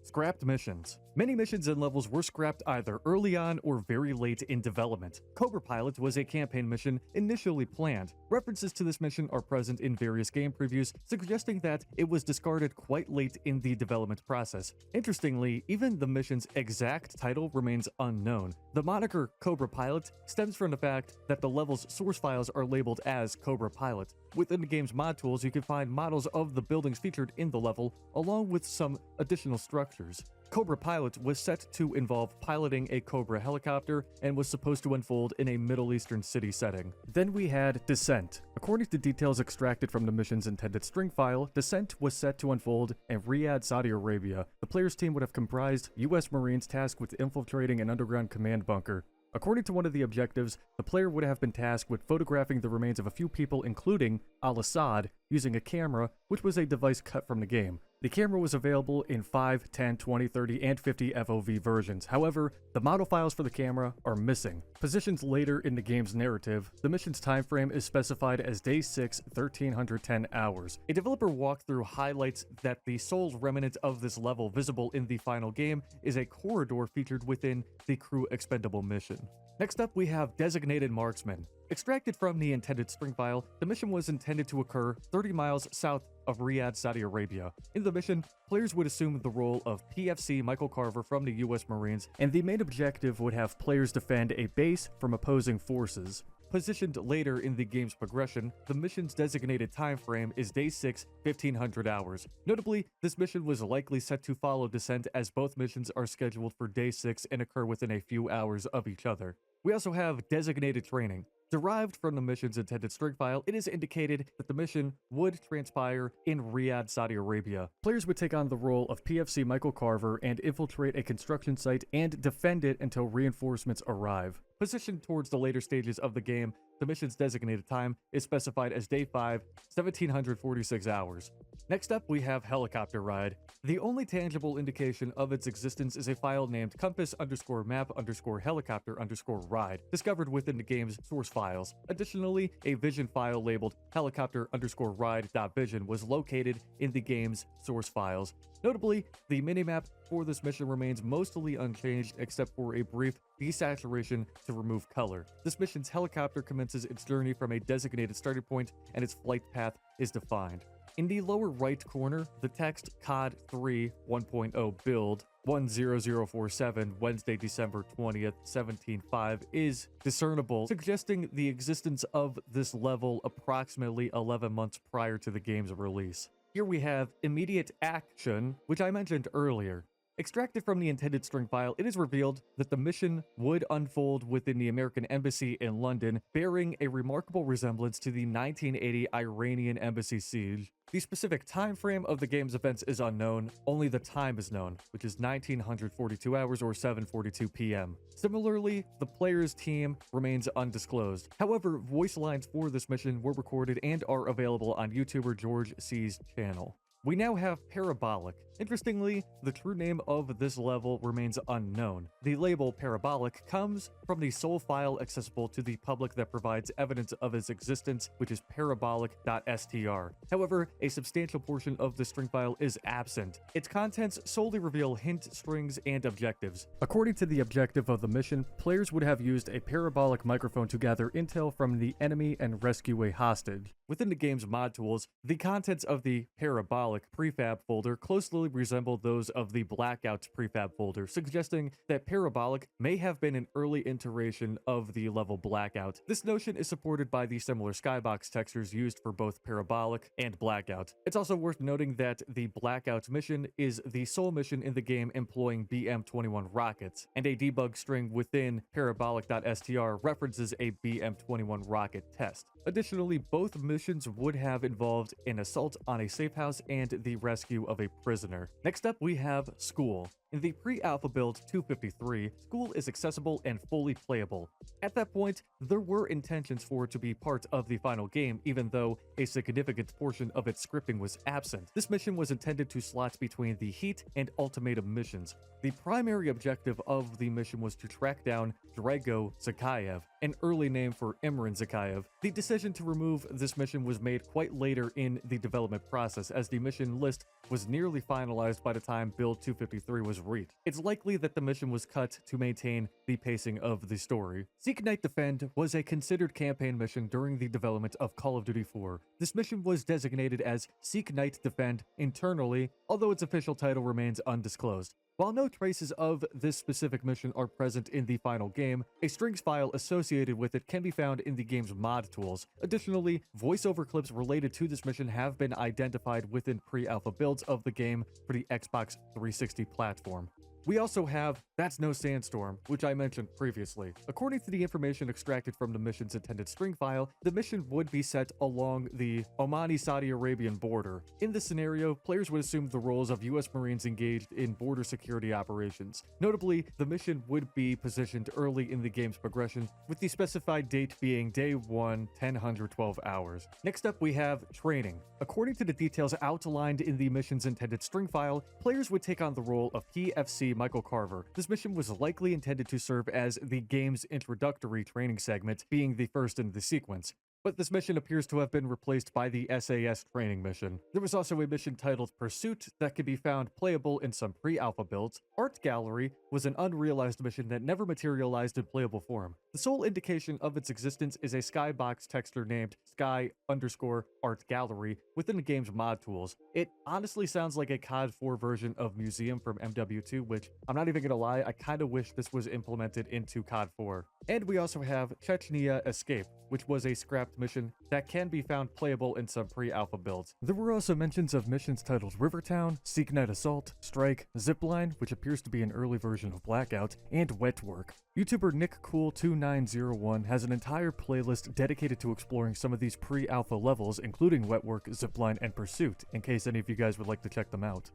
Scrapped missions. Many missions and levels were scrapped either early on or very late in development. Cobra Pilot was a campaign mission initially planned. References to this mission are present in various game previews, suggesting that it was discarded quite late in the development process. Interestingly, even the mission's exact title remains unknown. The moniker Cobra Pilot stems from the fact that the level's source files are labeled as Cobra Pilot. Within the game's mod tools, you can find models of the buildings featured in the level, along with some additional structures. Cobra Pilot was set to involve piloting a Cobra helicopter and was supposed to unfold in a Middle Eastern city setting. Then we had Descent. According to details extracted from the mission's intended string file, Descent was set to unfold in Riyadh, Saudi Arabia. The player's team would have comprised U.S. Marines tasked with infiltrating an underground command bunker. According to one of the objectives, the player would have been tasked with photographing the remains of a few people, including Al-Assad, using a camera, which was a device cut from the game. The camera was available in 5, 10, 20, 30, and 50 FOV versions. However, the model files for the camera are missing. Positioned later in the game's narrative, the mission's time frame is specified as Day 6, 1310 hours. A developer walkthrough highlights that the sole remnant of this level visible in the final game is a corridor featured within the Crew Expendable mission. Next up, we have Designated Marksman. Extracted from the intended string file, the mission was intended to occur 30 miles south of Riyadh, Saudi Arabia. In the mission, players would assume the role of PFC Michael Carver from the US Marines, and the main objective would have players defend a base from opposing forces. Positioned later in the game's progression, the mission's designated time frame is Day 6, 1500 hours. Notably, this mission was likely set to follow Descent, as both missions are scheduled for Day 6 and occur within a few hours of each other. We also have Designated Training. Derived from the mission's intended string file, it is indicated that the mission would transpire in Riyadh, Saudi Arabia. Players would take on the role of PFC Michael Carver and infiltrate a construction site and defend it until reinforcements arrive. Positioned towards the later stages of the game, the mission's designated time is specified as Day 5, 1746 hours. Next up, we have Helicopter Ride. The only tangible indication of its existence is a file named compass_map_helicopter_ride, discovered within the game's source files. Additionally, a vision file labeled helicopter_ride.vision was located in the game's source files. Notably, the minimap for this mission remains mostly unchanged except for a brief desaturation to remove color. This mission's helicopter commences its journey from a designated starting point, and its flight path is defined. In the lower right corner, the text COD 3 1.0 build 10047 Wednesday, December 20th, 17.5 is discernible, suggesting the existence of this level approximately 11 months prior to the game's release. Here we have Immediate Action, which I mentioned earlier. Extracted from the intended string file, it is revealed that the mission would unfold within the American Embassy in London, bearing a remarkable resemblance to the 1980 Iranian embassy siege. The specific time frame of the game's events is unknown, only the time is known, which is 1942 hours or 7:42 p.m. Similarly, the player's team remains undisclosed. However, voice lines for this mission were recorded and are available on YouTuber George C's channel. We now have Parabolic. Interestingly, the true name of this level remains unknown. The label Parabolic comes from the sole file accessible to the public that provides evidence of its existence, which is parabolic.str. However, a substantial portion of the string file is absent. Its contents solely reveal hint strings and objectives. According to the objective of the mission, players would have used a parabolic microphone to gather intel from the enemy and rescue a hostage. Within the game's mod tools, the contents of the Parabolic prefab folder closely resemble those of the Blackouts prefab folder, suggesting that Parabolic may have been an early iteration of the level Blackout. This notion is supported by the similar skybox textures used for both Parabolic and Blackout. It's also worth noting that the Blackout mission is the sole mission in the game employing BM-21 rockets, and a debug string within parabolic.str references a BM-21 rocket test. Additionally, both missions would have involved an assault on a safe house and the rescue of a prisoner. Next up, we have School. In the pre-alpha build 253, School is accessible and fully playable. At that point, there were intentions for it to be part of the final game, even though a significant portion of its scripting was absent. This mission was intended to slot between the Heat and Ultimatum missions. The primary objective of the mission was to track down Drago Zakayev, an early name for Imran Zakayev. The decision to remove this mission was made quite later in the development process, as the mission list was nearly finalized by the time build 253 was reached. It's likely that the mission was cut to maintain the pacing of the story. Seek Night Defend was a considered campaign mission during the development of Call of Duty 4. This mission was designated as Seek Night Defend internally, although its official title remains undisclosed. While no traces of this specific mission are present in the final game, a strings file associated with it can be found in the game's mod tools. Additionally, voiceover clips related to this mission have been identified within pre-alpha builds of the game for the Xbox 360 platform. We also have That's No Sandstorm, which I mentioned previously. According to the information extracted from the mission's intended string file, the mission would be set along the Omani-Saudi Arabian border. In this scenario, players would assume the roles of U.S. Marines engaged in border security operations. Notably, the mission would be positioned early in the game's progression, with the specified date being Day 1, 10:12 hours. Next up, we have Training. According to the details outlined in the mission's intended string file, players would take on the role of PFC Michael Carver. This mission was likely intended to serve as the game's introductory training segment, being the first in the sequence. But this mission appears to have been replaced by the SAS training mission. There was also a mission titled Pursuit that could be found playable in some pre-alpha builds. Art Gallery was an unrealized mission that never materialized in playable form. The sole indication of its existence is a skybox texture named Sky_Art Gallery within the game's mod tools. It honestly sounds like a COD 4 version of Museum from MW2, which I'm not even gonna lie, I kinda wish this was implemented into COD 4. And we also have Chechnya Escape, which was a scrapped mission that can be found playable in some pre-alpha builds. There were also mentions of missions titled Rivertown, Seek Night Assault, Strike, Zipline, which appears to be an early version of Blackout, and Wet Work. YouTuber NickCool2901 has an entire playlist dedicated to exploring some of these pre-alpha levels, including Wet Work, Zipline, and Pursuit, in case any of you guys would like to check them out.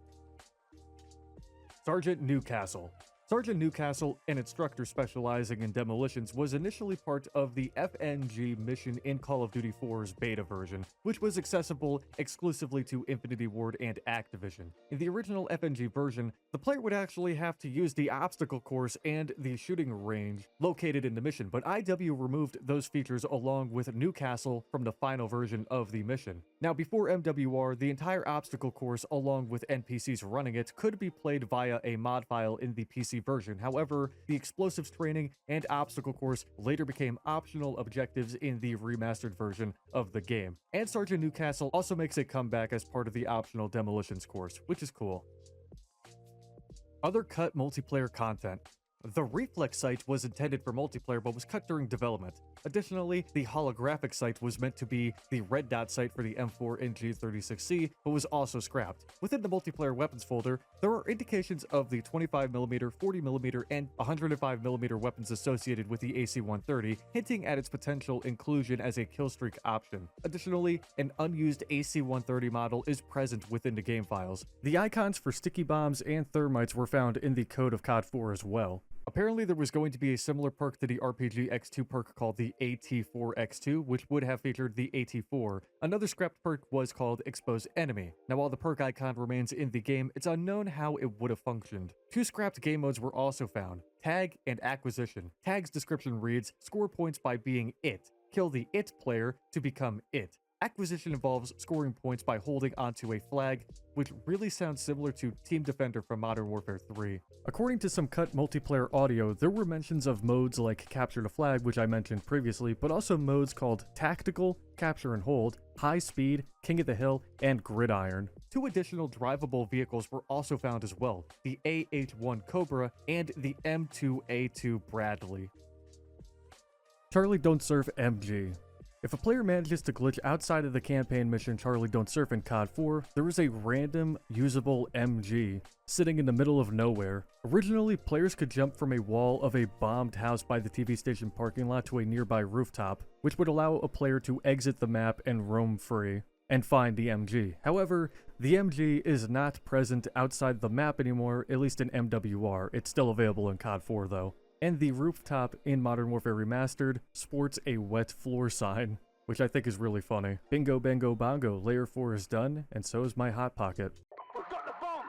Sergeant Newcastle. Sergeant Newcastle, an instructor specializing in demolitions, was initially part of the FNG mission in Call of Duty 4's beta version, which was accessible exclusively to Infinity Ward and Activision. In the original FNG version, the player would actually have to use the obstacle course and the shooting range located in the mission, but IW removed those features along with Newcastle from the final version of the mission. Now, before MWR, the entire obstacle course along with NPCs running it could be played via a mod file in the PC version. However, the explosives training and obstacle course later became optional objectives in the remastered version of the game. And Sergeant Newcastle also makes a comeback as part of the optional demolitions course, which is cool. Other cut multiplayer content. The reflex sight was intended for multiplayer but was cut during development. Additionally, the holographic sight was meant to be the red dot sight for the M4 and G36C, but was also scrapped. Within the multiplayer weapons folder, there are indications of the 25mm, 40mm, and 105mm weapons associated with the AC-130, hinting at its potential inclusion as a killstreak option. Additionally, an unused AC-130 model is present within the game files. The icons for sticky bombs and thermites were found in the code of COD 4 as well. Apparently, there was going to be a similar perk to the RPG X2 perk called the AT4X2, which would have featured the AT4. Another scrapped perk was called Expose Enemy. Now, while the perk icon remains in the game, it's unknown how it would have functioned. Two scrapped game modes were also found: Tag and Acquisition. Tag's description reads, "Score points by being it. Kill the it player to become it." Acquisition involves scoring points by holding onto a flag, which really sounds similar to Team Defender from Modern Warfare 3. According to some cut multiplayer audio, there were mentions of modes like Capture the Flag, which I mentioned previously, but also modes called Tactical, Capture and Hold, High Speed, King of the Hill, and Gridiron. Two additional drivable vehicles were also found as well, the AH-1 Cobra and the M2A2 Bradley. Charlie Don't Surf MG. If a player manages to glitch outside of the campaign mission Charlie Don't Surf in COD 4, there is a random, usable MG sitting in the middle of nowhere. Originally, players could jump from a wall of a bombed house by the TV station parking lot to a nearby rooftop, which would allow a player to exit the map and roam free and find the MG. However, the MG is not present outside the map anymore, at least in MWR. It's still available in COD 4 though. And the rooftop in Modern Warfare Remastered sports a wet floor sign, which I think is really funny. Bingo, bango, bongo, layer 4 is done, and so is my hot pocket. We've got the bomb!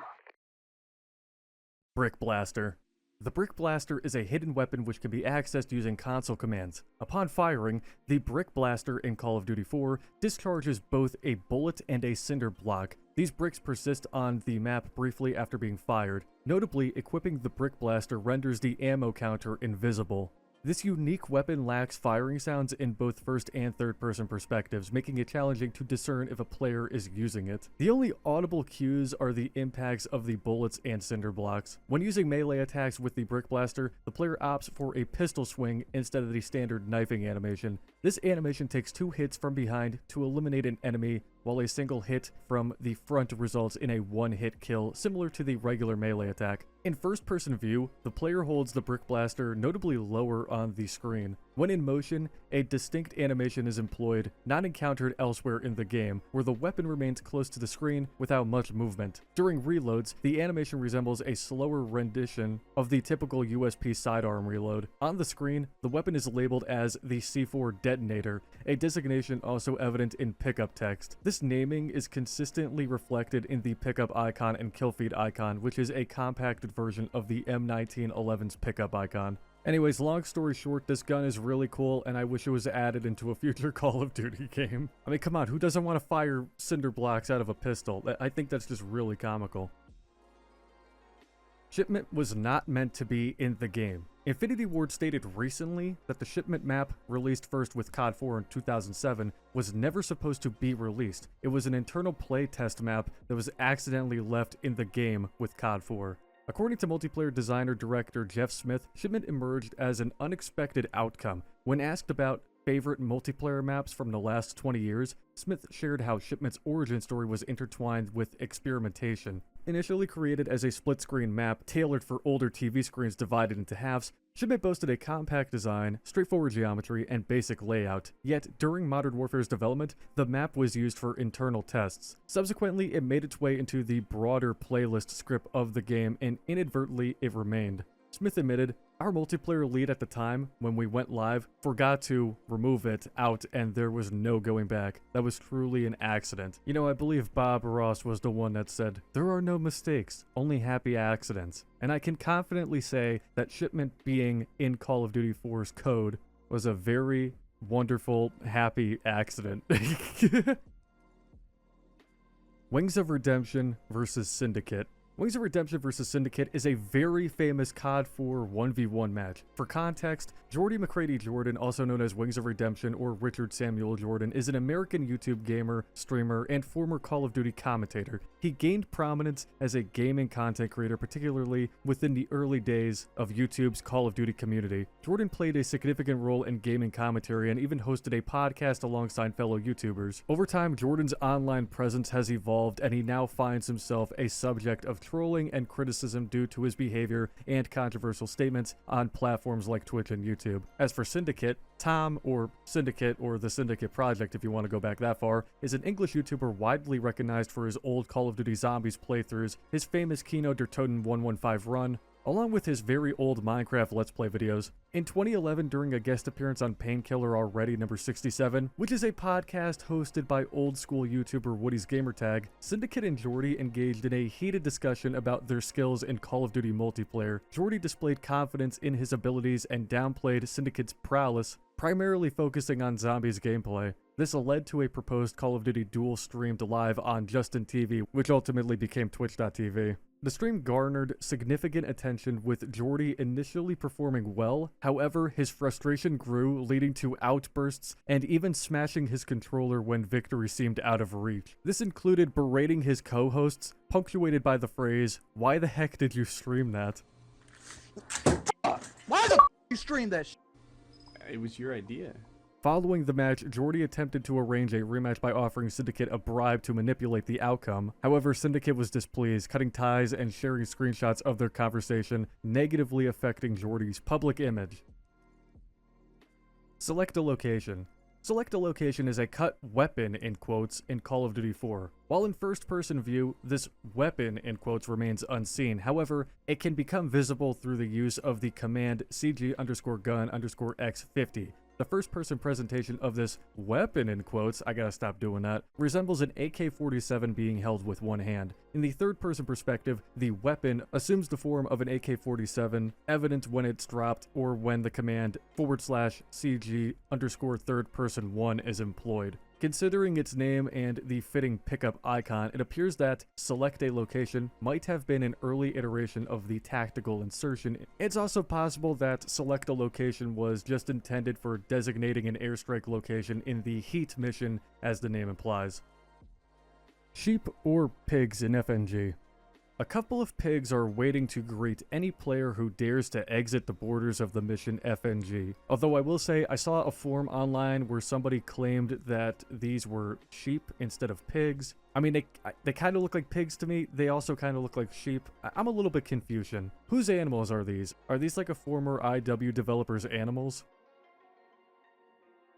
Brick Blaster. The Brick Blaster is a hidden weapon which can be accessed using console commands. Upon firing, the Brick Blaster in Call of Duty 4 discharges both a bullet and a cinder block. These bricks persist on the map briefly after being fired. Notably, equipping the Brick Blaster renders the ammo counter invisible. This unique weapon lacks firing sounds in both first and third person perspectives, making it challenging to discern if a player is using it. The only audible cues are the impacts of the bullets and cinder blocks. When using melee attacks with the Brick Blaster, the player opts for a pistol swing instead of the standard knifing animation. This animation takes 2 hits from behind to eliminate an enemy, while a single hit from the front results in a 1-hit kill, similar to the regular melee attack. In first-person view, the player holds the Brick Blaster notably lower on the screen. When in motion, a distinct animation is employed, not encountered elsewhere in the game, where the weapon remains close to the screen without much movement. During reloads, the animation resembles a slower rendition of the typical USP sidearm reload. On the screen, the weapon is labeled as the C4 detonator, a designation also evident in pickup text. This naming is consistently reflected in the pickup icon and kill feed icon, which is a compacted version of the M1911's pickup icon. Anyways, long story short, this gun is really cool, and I wish it was added into a future Call of Duty game. I mean, come on, who doesn't want to fire cinder blocks out of a pistol? I think that's just really comical. Shipment was not meant to be in the game. Infinity Ward stated recently that the Shipment map, released first with COD 4 in 2007, was never supposed to be released. It was an internal playtest map that was accidentally left in the game with COD 4. According to multiplayer designer-director Jeff Smith, Shipment emerged as an unexpected outcome. When asked about favorite multiplayer maps from the last 20 years, Smith shared how Shipment's origin story was intertwined with experimentation. Initially created as a split-screen map tailored for older TV screens divided into halves, Shipment boasted a compact design, straightforward geometry, and basic layout. Yet, during Modern Warfare's development, the map was used for internal tests. Subsequently, it made its way into the broader playlist script of the game, and inadvertently, it remained. Smith admitted, "Our multiplayer lead at the time, when we went live, forgot to remove it out and there was no going back. That was truly an accident." You know, I believe Bob Ross was the one that said, "There are no mistakes, only happy accidents." And I can confidently say that Shipment being in Call of Duty 4's code was a very wonderful, happy accident. Wings of Redemption versus Syndicate. Wings of Redemption vs. Syndicate is a very famous COD 4 1v1 match. For context, Jordy McCready Jordan, also known as Wings of Redemption or Richard Samuel Jordan, is an American YouTube gamer, streamer, and former Call of Duty commentator. He gained prominence as a gaming content creator, particularly within the early days of YouTube's Call of Duty community. Jordan played a significant role in gaming commentary and even hosted a podcast alongside fellow YouTubers. Over time, Jordan's online presence has evolved, and he now finds himself a subject of trolling and criticism due to his behavior and controversial statements on platforms like Twitch and YouTube. As for Syndicate, Tom, or Syndicate, or the Syndicate Project if you want to go back that far, is an English YouTuber widely recognized for his old Call of Duty Zombies playthroughs, his famous Kino der Toten 115 run, along with his very old Minecraft Let's Play videos. In 2011, during a guest appearance on Painkiller Already number 67, which is a podcast hosted by old school YouTuber Woody's Gamertag, Syndicate and Jordy engaged in a heated discussion about their skills in Call of Duty multiplayer. Jordy displayed confidence in his abilities and downplayed Syndicate's prowess, primarily focusing on Zombies gameplay. This led to a proposed Call of Duty duel streamed live on Justin TV, which ultimately became Twitch.tv. The stream garnered significant attention, with Jordy initially performing well. However, his frustration grew, leading to outbursts and even smashing his controller when victory seemed out of reach. This included berating his co-hosts, punctuated by the phrase, "Why the heck did you stream that?" Why the you stream that shit? It was your idea. Following the match, Jordy attempted to arrange a rematch by offering Syndicate a bribe to manipulate the outcome. However, Syndicate was displeased, cutting ties and sharing screenshots of their conversation, negatively affecting Jordy's public image. Select a location. Select a location is a cut weapon, in quotes, in Call of Duty 4. While in first-person view, this weapon, in quotes, remains unseen. However, it can become visible through the use of the command CG_gun_X50. The first-person presentation of this weapon, in quotes, I gotta stop doing that, resembles an AK-47 being held with one hand. In the third-person perspective, the weapon assumes the form of an AK-47, evident when it's dropped or when the command /CG_third-person1 is employed. Considering its name and the fitting pickup icon, it appears that select a location might have been an early iteration of the tactical insertion. It's also possible that select a location was just intended for designating an airstrike location in the Heat mission, as the name implies. Sheep or pigs in FNG. A couple of pigs are waiting to greet any player who dares to exit the borders of the mission FNG. Although I will say, I saw a forum online where somebody claimed that these were sheep instead of pigs. I mean, they kind of look like pigs to me. They also kind of look like sheep. I'm a little bit confusion. Whose animals are these? Are these like a former IW developer's animals?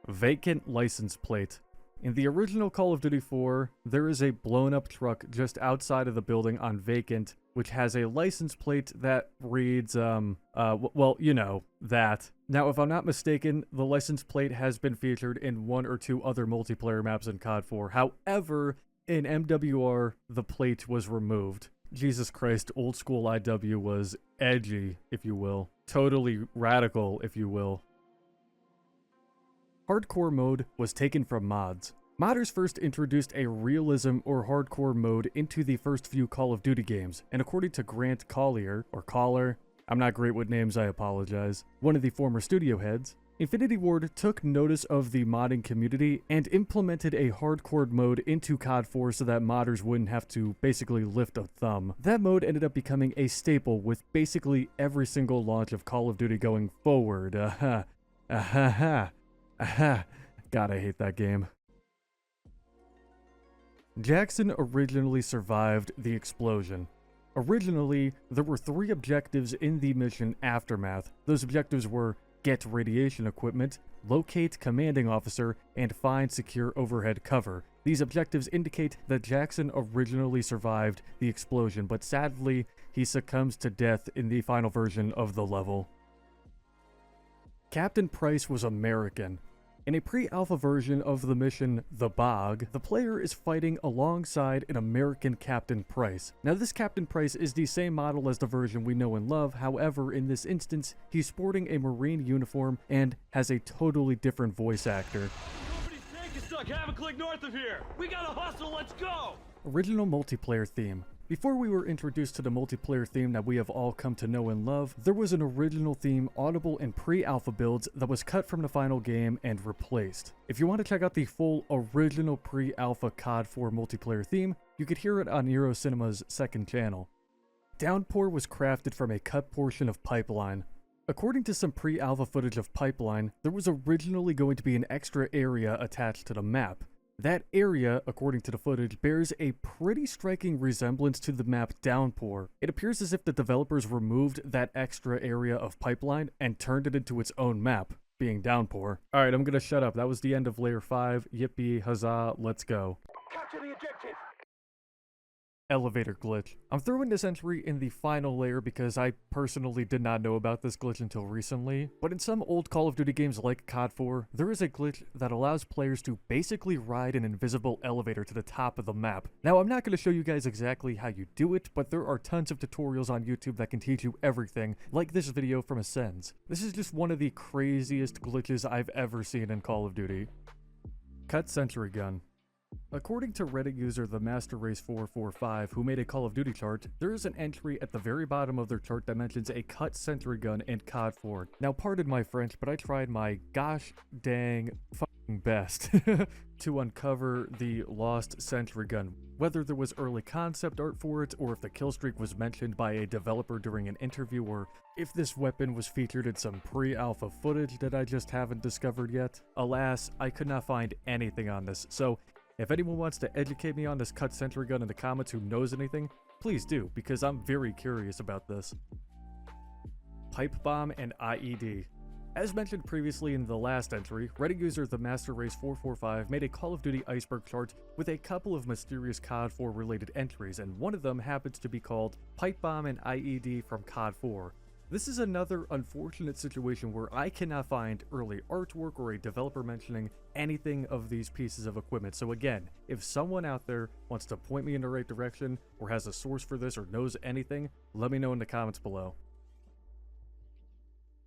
Vacant license plate. In the original Call of Duty 4, there is a blown-up truck just outside of the building on Vacant, which has a license plate that reads, well, you know, that. Now, if I'm not mistaken, the license plate has been featured in one or two other multiplayer maps in COD 4. However, in MWR, the plate was removed. Jesus Christ, old school IW was edgy, if you will. Totally radical, if you will. Hardcore mode was taken from mods. Modders first introduced a realism or hardcore mode into the first few Call of Duty games, and according to Grant Collier, or Collar, I'm not great with names, I apologize, one of the former studio heads, Infinity Ward took notice of the modding community and implemented a hardcore mode into COD 4 so that modders wouldn't have to basically lift a thumb. That mode ended up becoming a staple with basically every single launch of Call of Duty going forward. God, I hate that game. Jackson originally survived the explosion. Originally, there were 3 objectives in the mission Aftermath. Those objectives were get radiation equipment, locate commanding officer, and find secure overhead cover. These objectives indicate that Jackson originally survived the explosion, but sadly, he succumbs to death in the final version of the level. Captain Price was American. In a pre-alpha version of the mission The Bog, the player is fighting alongside an American Captain Price. Now, this Captain Price is the same model as the version we know and love. However, in this instance, he's sporting a Marine uniform and has a totally different voice actor. Nobody's tank is stuck. Have a click north of here. We gotta hustle. Let's go. Original multiplayer theme. Before we were introduced to the multiplayer theme that we have all come to know and love, there was an original theme audible in pre-alpha builds that was cut from the final game and replaced. If you want to check out the full original pre-alpha COD 4 multiplayer theme, you could hear it on Euro Cinema's second channel. Downpour was crafted from a cut portion of Pipeline. According to some pre-alpha footage of Pipeline, there was originally going to be an extra area attached to the map. That area, according to the footage, bears a pretty striking resemblance to the map Downpour. It appears as if the developers removed that extra area of Pipeline and turned it into its own map, being Downpour. Alright, I'm gonna shut up. That was the end of Layer 5. Yippee, huzzah, let's go. Capture the objective. Elevator glitch. I'm throwing this entry in the final layer because I personally did not know about this glitch until recently, but in some old Call of Duty games like COD 4, there is a glitch that allows players to basically ride an invisible elevator to the top of the map. Now, I'm not going to show you guys exactly how you do it, but there are tons of tutorials on YouTube that can teach you everything, like this video from Ascends. This is just one of the craziest glitches I've ever seen in Call of Duty. Cut sentry gun. According to Reddit user the Master Race 445, who made a Call of Duty chart, there is an entry at the very bottom of their chart that mentions a cut sentry gun in COD 4. Now, pardon my French, but I tried my gosh dang fucking best to uncover the lost sentry gun. Whether there was early concept art for it, or if the killstreak was mentioned by a developer during an interview, or if this weapon was featured in some pre-alpha footage that I just haven't discovered yet. Alas, I could not find anything on this, so if anyone wants to educate me on this cut sentry gun in the comments who knows anything, please do, because I'm very curious about this. Pipe bomb and IED. As mentioned previously in the last entry, Reddit user the Master Race 445 made a Call of Duty Iceberg chart with a couple of mysterious COD 4 related entries, and one of them happens to be called Pipe bomb and IED from COD 4. This is another unfortunate situation where I cannot find early artwork or a developer mentioning anything of these pieces of equipment. So again, if someone out there wants to point me in the right direction or has a source for this or knows anything, let me know in the comments below.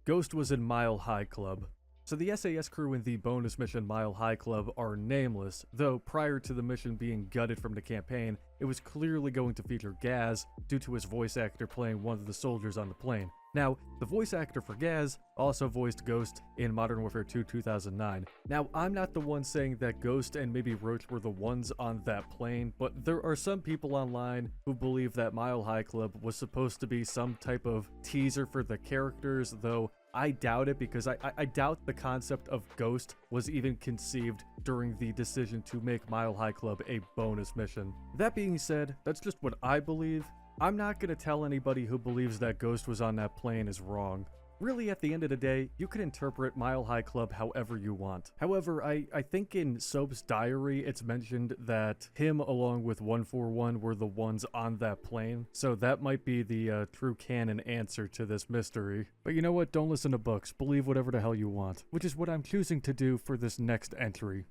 Ghost was in Mile High Club. So the SAS crew in the bonus mission Mile High Club are nameless, though prior to the mission being gutted from the campaign, it was clearly going to feature Gaz due to his voice actor playing one of the soldiers on the plane. Now, the voice actor for Gaz also voiced Ghost in Modern Warfare 2 2009. Now, I'm not the one saying that Ghost and maybe Roach were the ones on that plane, but there are some people online who believe that Mile High Club was supposed to be some type of teaser for the characters, though I doubt it because I doubt the concept of Ghost was even conceived during the decision to make Mile High Club a bonus mission. That being said, that's just what I believe. I'm not gonna tell anybody who believes that Ghost was on that plane is wrong. Really, at the end of the day, you can interpret Mile High Club however you want. However, I think in Soap's diary, it's mentioned that him along with 141 were the ones on that plane, so that might be the true canon answer to this mystery. But you know what? Don't listen to books. Believe whatever the hell you want, which is what I'm choosing to do for this next entry.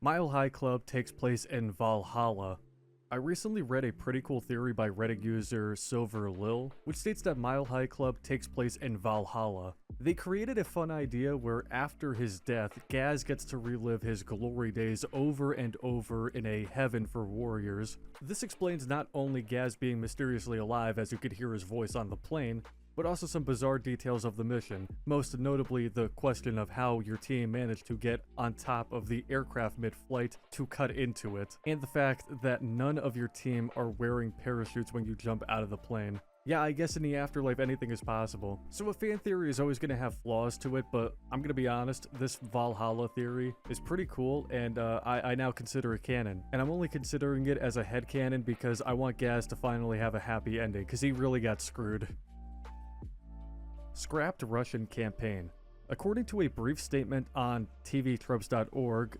Mile High Club takes place in Valhalla. I recently read a pretty cool theory by Reddit user Silver Lil, which states that Mile High Club takes place in Valhalla. They created a fun idea where after his death, Gaz gets to relive his glory days over and over in a heaven for warriors. This explains not only Gaz being mysteriously alive as you could hear his voice on the plane, but also some bizarre details of the mission, most notably the question of how your team managed to get on top of the aircraft mid-flight to cut into it, and the fact that none of your team are wearing parachutes when you jump out of the plane. Yeah, I guess in the afterlife anything is possible. So a fan theory is always going to have flaws to it, but I'm going to be honest, this Valhalla theory is pretty cool, and I now consider it canon. And I'm only considering it as a headcanon because I want Gaz to finally have a happy ending, because he really got screwed. Scrapped Russian campaign. According to a brief statement on tvtropes.org,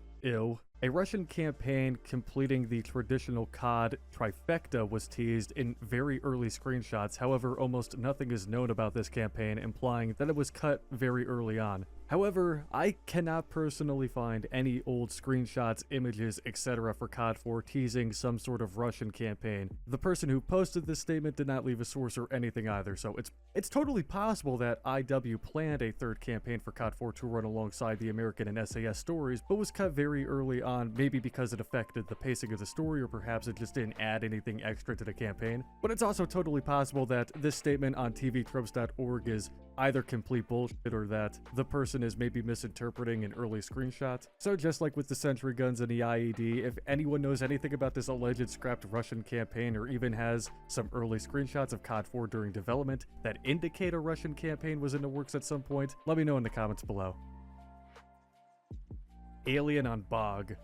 a Russian campaign completing the traditional COD trifecta was teased in very early screenshots. However, almost nothing is known about this campaign, implying that it was cut very early on. However, I cannot personally find any old screenshots, images, etc. for COD 4 teasing some sort of Russian campaign. The person who posted this statement did not leave a source or anything either, so it's totally possible that IW planned a third campaign for COD 4 to run alongside the American and SAS stories, but was cut very early on, maybe because it affected the pacing of the story, or perhaps it just didn't add anything extra to the campaign. But it's also totally possible that this statement on tvtropes.org is either complete bullshit or that the person is maybe misinterpreting an early screenshot. So just like with the sentry guns and the IED, if anyone knows anything about this alleged scrapped Russian campaign, or even has some early screenshots of COD 4 during development that indicate a Russian campaign was in the works at some point, let me know in the comments below. Alien on Bog.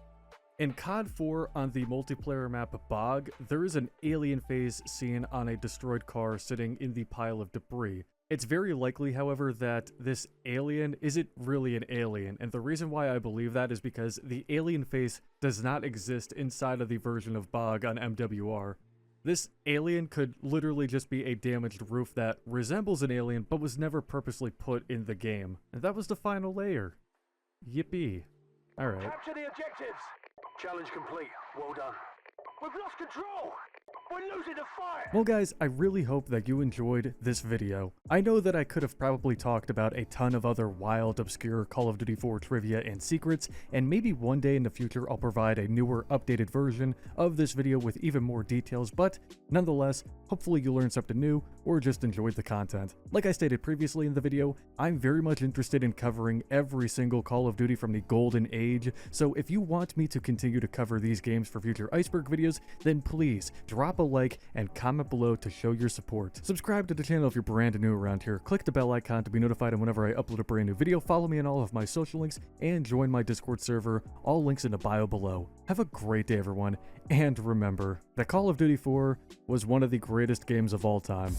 In COD 4 on the multiplayer map Bog, there is an alien phase seen on a destroyed car sitting in the pile of debris. It's very likely, however, that this alien isn't really an alien, and the reason why I believe that is because the alien face does not exist inside of the version of Bog on MWR. This alien could literally just be a damaged roof that resembles an alien but was never purposely put in the game. And that was the final layer. Yippee. Alright. Capture the objectives. Challenge complete. Well done. We've lost control. We're losing the fight. Well guys, I really hope that you enjoyed this video. I know that I could have probably talked about a ton of other wild, obscure Call of Duty 4 trivia and secrets, and maybe one day in the future I'll provide a newer, updated version of this video with even more details, but nonetheless, hopefully you learned something new or just enjoyed the content. Like I stated previously in the video, I'm very much interested in covering every single Call of Duty from the Golden Age, so if you want me to continue to cover these games for future Iceberg videos, then please drop a like and comment below to show your support. Subscribe to the channel if you're brand new around here, click the bell icon to be notified whenever I upload a brand new video, follow me on all of my social links, and join my Discord server, all links in the bio below. Have a great day everyone, and remember that Call of Duty 4 was one of the greatest games of all time.